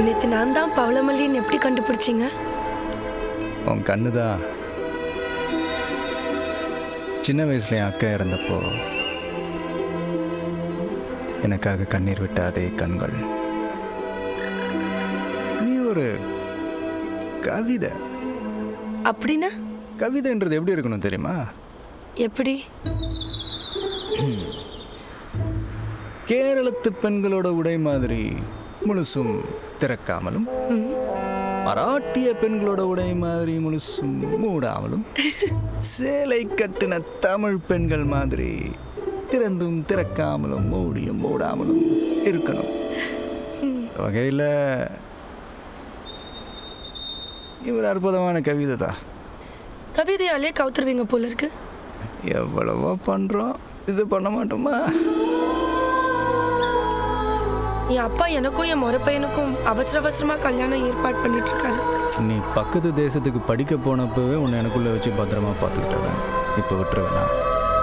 நேற்று நான் தான் பவளமல்லின்னு எப்படி கண்டுபிடிச்சிங்க? உன் கண்ணு தான். சின்ன வயசுல என் அக்கா இறந்தப்போ எனக்காக கண்ணீர் விட்ட அதே கண்கள். நீ ஒரு கவிதை. அப்படின்னா கவிதைன்றது எப்படி இருக்கணும் தெரியுமா? எப்படி? கேரளத்து பெண்களோட உடை மாதிரி முழுசும் திறக்காமலும், மராட்டிய பெண்களோட உடை மாதிரி முழுசும் மூடாமலும், சேலை கட்டின தமிழ் பெண்கள் மாதிரி திறந்தும் திறக்காமலும் மூடியும் மூடாமலும் இருக்கணும். வகையில் இவர் அற்புதமான கவிதை தான். கவிதையாலே கவுத்துருவீங்க போல இருக்கு. எவ்வளவோ பண்ணுறோம், இது பண்ண மாட்டோமா? என் அப்பா எனக்கும் என் முறை பையனுக்கும் அவசர அவசரமாக கல்யாணம் ஏற்பாடு பண்ணிட்டு இருக்காரு. நீ பக்கத்து தேசத்துக்கு படிக்க போனப்பவே உன்னை எனக்குள்ளே வச்சு பத்திரமா பார்த்துக்கிட்டவன் இப்போ விட்டுருவேண்ணா?